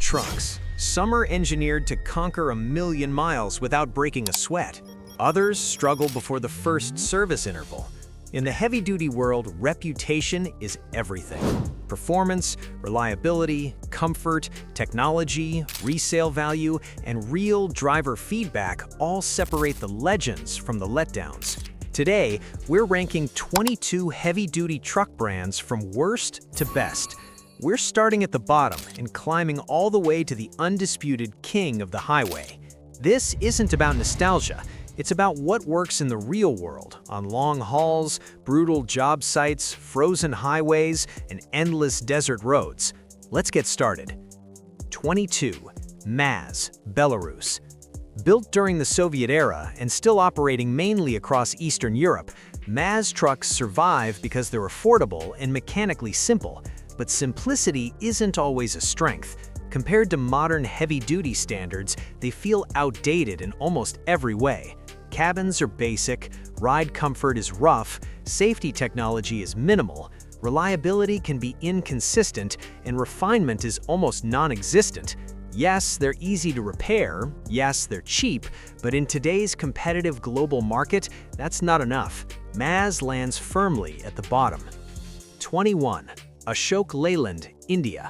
trucks. Some are engineered to conquer 1,000,000 miles without breaking a sweat. Others struggle before the first service interval. In the heavy-duty world, reputation is everything. Performance, reliability, comfort, technology, resale value, and real driver feedback all separate the legends from the letdowns. Today, we're ranking 22 heavy-duty truck brands from worst to best. We're starting at the bottom and climbing all the way to the undisputed king of the highway. This isn't about nostalgia. It's about what works in the real world, on long hauls, brutal job sites, frozen highways, and endless desert roads. Let's get started. 22. MAZ, Belarus. Built during the Soviet era and still operating mainly across Eastern Europe, MAZ trucks survive because they're affordable and mechanically simple. But simplicity isn't always a strength. Compared to modern heavy-duty standards, they feel outdated in almost every way. Cabins are basic, ride comfort is rough, safety technology is minimal, reliability can be inconsistent, and refinement is almost non-existent. Yes, they're easy to repair, yes, they're cheap, but in today's competitive global market, that's not enough. MAZ lands firmly at the bottom. 21. Ashok Leyland, India.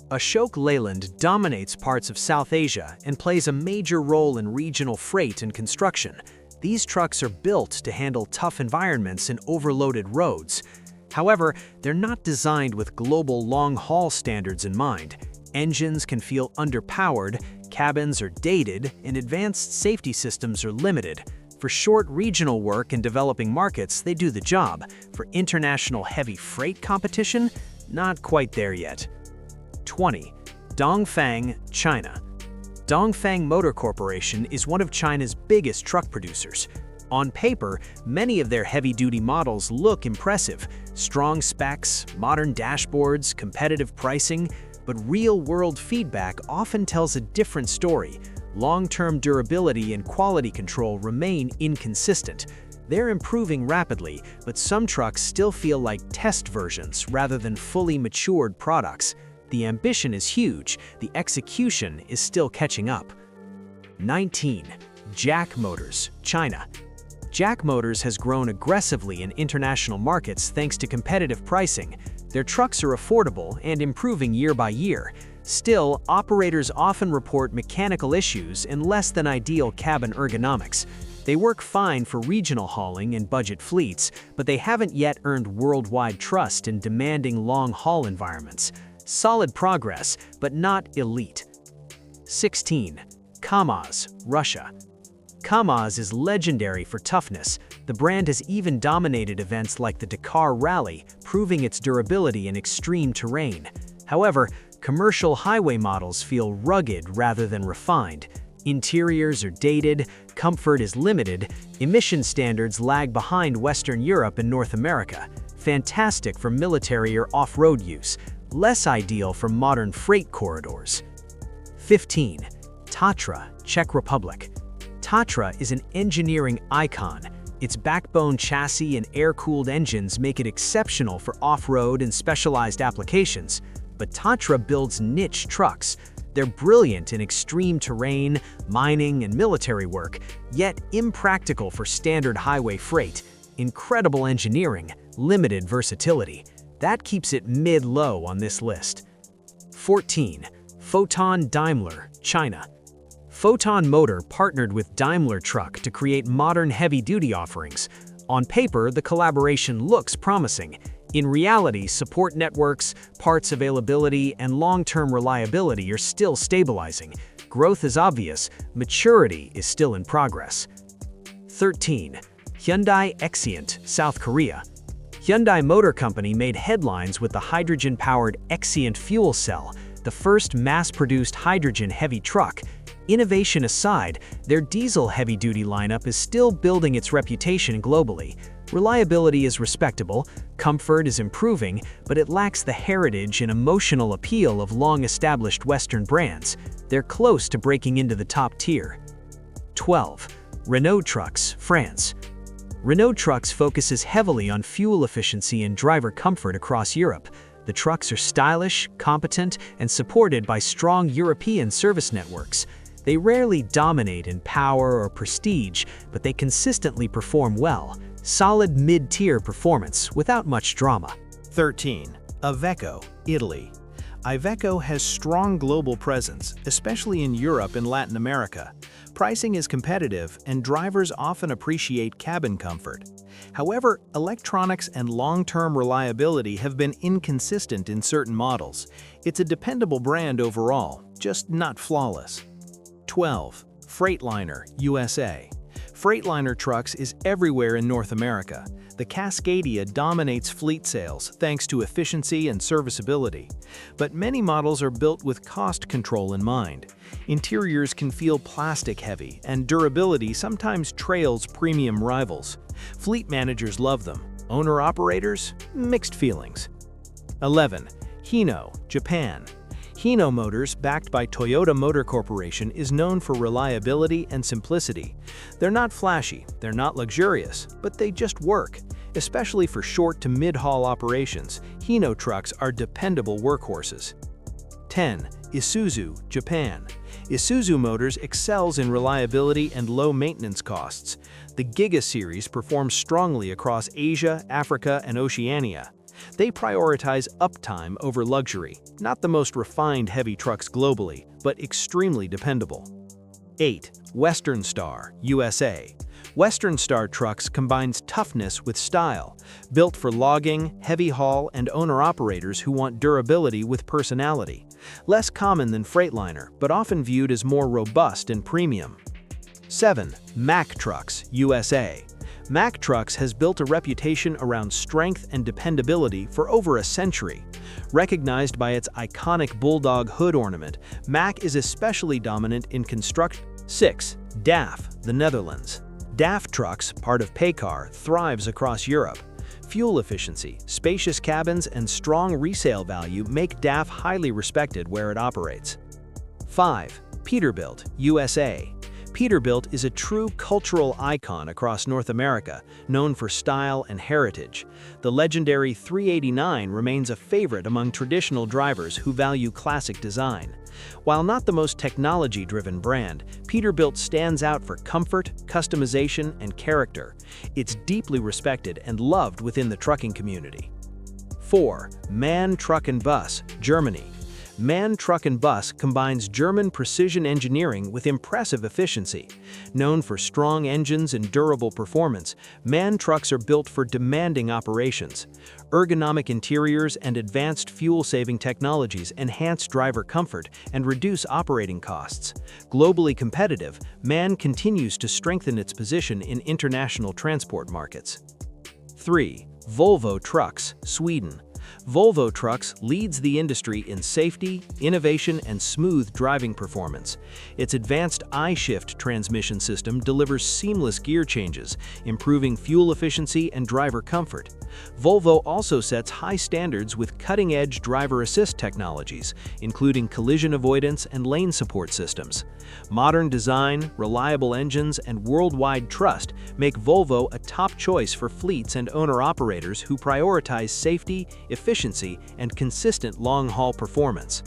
Ashok Leyland dominates parts of South Asia and plays a major role in regional freight and construction. These trucks are built to handle tough environments and overloaded roads. However, they're not designed with global long-haul standards in mind. Engines can feel underpowered, cabins are dated, and advanced safety systems are limited. For short regional work in developing markets, they do the job. For international heavy freight competition, not quite there yet. 20. Dongfeng, China. Dongfeng Motor Corporation is one of China's biggest truck producers. On paper, many of their heavy-duty models look impressive. Strong specs, modern dashboards, competitive pricing, but real-world feedback often tells a different story. Long-term durability and quality control remain inconsistent. They're improving rapidly, but some trucks still feel like test versions rather than fully matured products. The ambition is huge, the execution is still catching up. 19. Jack Motors, China. Jack Motors has grown aggressively in international markets thanks to competitive pricing. Their trucks are affordable and improving year by year. Still, operators often report mechanical issues and less than ideal cabin ergonomics. They work fine for regional hauling and budget fleets, but they haven't yet earned worldwide trust in demanding long-haul environments. Solid progress, but not elite. 16. KAMAZ, Russia. KAMAZ is legendary for toughness. The brand has even dominated events like the Dakar Rally, proving its durability in extreme terrain. However, commercial highway models feel rugged rather than refined. Interiors are dated, comfort is limited, emission standards lag behind Western Europe and North America. Fantastic for military or off-road use, less ideal for modern freight corridors. 15. Tatra, Czech Republic. Tatra is an engineering icon. Its backbone chassis and air-cooled engines make it exceptional for off-road and specialized applications. But Tatra builds niche trucks. They're brilliant in extreme terrain, mining, and military work, yet impractical for standard highway freight. Incredible engineering, limited versatility. That keeps it mid-low on this list. 14. Foton Daimler, China. Foton Motor partnered with Daimler Truck to create modern heavy-duty offerings. On paper, the collaboration looks promising. In reality, support networks, parts availability, and long-term reliability are still stabilizing. Growth is obvious, maturity is still in progress. 13. Hyundai Exient, South Korea. Hyundai Motor Company made headlines with the hydrogen-powered Exient fuel cell, the first mass-produced hydrogen-heavy truck. Innovation aside, their diesel heavy-duty lineup is still building its reputation globally. Reliability is respectable, comfort is improving, but it lacks the heritage and emotional appeal of long-established Western brands. They're close to breaking into the top tier. 12. Renault Trucks, France. Renault Trucks focuses heavily on fuel efficiency and driver comfort across Europe. The trucks are stylish, competent, and supported by strong European service networks. They rarely dominate in power or prestige, but they consistently perform well. Solid mid-tier performance without much drama. 13. Iveco, Italy. Iveco has strong global presence, especially in Europe and Latin America. Pricing is competitive, and drivers often appreciate cabin comfort. However, electronics and long-term reliability have been inconsistent in certain models. It's a dependable brand overall, just not flawless. 12. Freightliner, USA. Freightliner trucks is everywhere in North America. The Cascadia dominates fleet sales thanks to efficiency and serviceability. But many models are built with cost control in mind. Interiors can feel plastic-heavy, and durability sometimes trails premium rivals. Fleet managers love them. Owner-operators? Mixed feelings. 11. Hino, Japan. Hino Motors, backed by Toyota Motor Corporation, is known for reliability and simplicity. They're not flashy, they're not luxurious, but they just work. Especially for short to mid-haul operations, Hino trucks are dependable workhorses. 10. Isuzu, Japan. Isuzu Motors excels in reliability and low maintenance costs. The Giga series performs strongly across Asia, Africa, and Oceania. They prioritize uptime over luxury, not the most refined heavy trucks globally, but extremely dependable. 8. Western Star, USA. Western Star Trucks combines toughness with style, built for logging, heavy haul, and owner-operators who want durability with personality. Less common than Freightliner, but often viewed as more robust and premium. 7. Mack Trucks, USA. Mack Trucks has built a reputation around strength and dependability for over a century. Recognized by its iconic bulldog hood ornament, Mack is especially dominant in construction. 6. DAF, the Netherlands. DAF Trucks, part of Paycar, thrives across Europe. Fuel efficiency, spacious cabins, and strong resale value make DAF highly respected where it operates. 5. Peterbilt, USA. Peterbilt is a true cultural icon across North America, known for style and heritage. The legendary 389 remains a favorite among traditional drivers who value classic design. While not the most technology-driven brand, Peterbilt stands out for comfort, customization, and character. It's deeply respected and loved within the trucking community. 4. MAN Truck & Bus, Germany. MAN Truck & Bus combines German precision engineering with impressive efficiency. Known for strong engines and durable performance, MAN trucks are built for demanding operations. Ergonomic interiors and advanced fuel-saving technologies enhance driver comfort and reduce operating costs. Globally competitive, MAN continues to strengthen its position in international transport markets. 3. Volvo Trucks, Sweden. Volvo Trucks leads the industry in safety, innovation, and smooth driving performance. Its advanced I-Shift transmission system delivers seamless gear changes, improving fuel efficiency and driver comfort. Volvo also sets high standards with cutting-edge driver assist technologies, including collision avoidance and lane support systems. Modern design, reliable engines, and worldwide trust make Volvo a top choice for fleets and owner-operators who prioritize safety, efficiency, and consistent long-haul performance.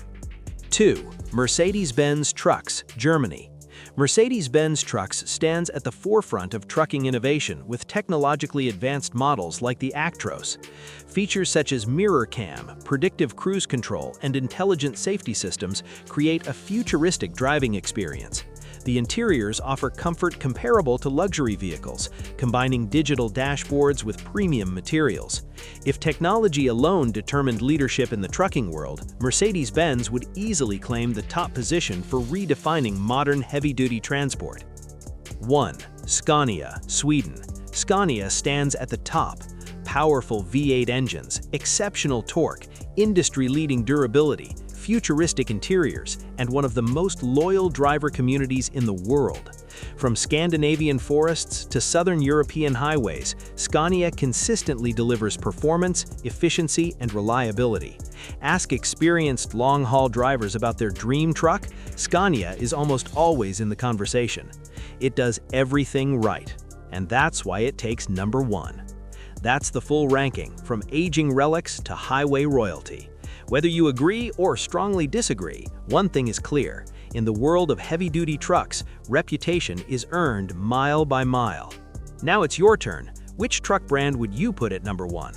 2. Mercedes-Benz Trucks, Germany. Mercedes-Benz Trucks stands at the forefront of trucking innovation with technologically advanced models like the Actros. Features such as mirror cam, predictive cruise control, and intelligent safety systems create a futuristic driving experience. The interiors offer comfort comparable to luxury vehicles, combining digital dashboards with premium materials. If technology alone determined leadership in the trucking world, Mercedes-Benz would easily claim the top position for redefining modern heavy-duty transport. 1. Scania, Sweden. Scania stands at the top. Powerful V8 engines, exceptional torque, industry-leading durability, futuristic interiors, and one of the most loyal driver communities in the world. From Scandinavian forests to southern European highways, Scania consistently delivers performance, efficiency, and reliability. Ask experienced long-haul drivers about their dream truck, Scania is almost always in the conversation. It does everything right, and that's why it takes number 1. That's the full ranking, from aging relics to highway royalty. Whether you agree or strongly disagree, one thing is clear. In the world of heavy-duty trucks, reputation is earned mile by mile. Now it's your turn. Which truck brand would you put at number 1?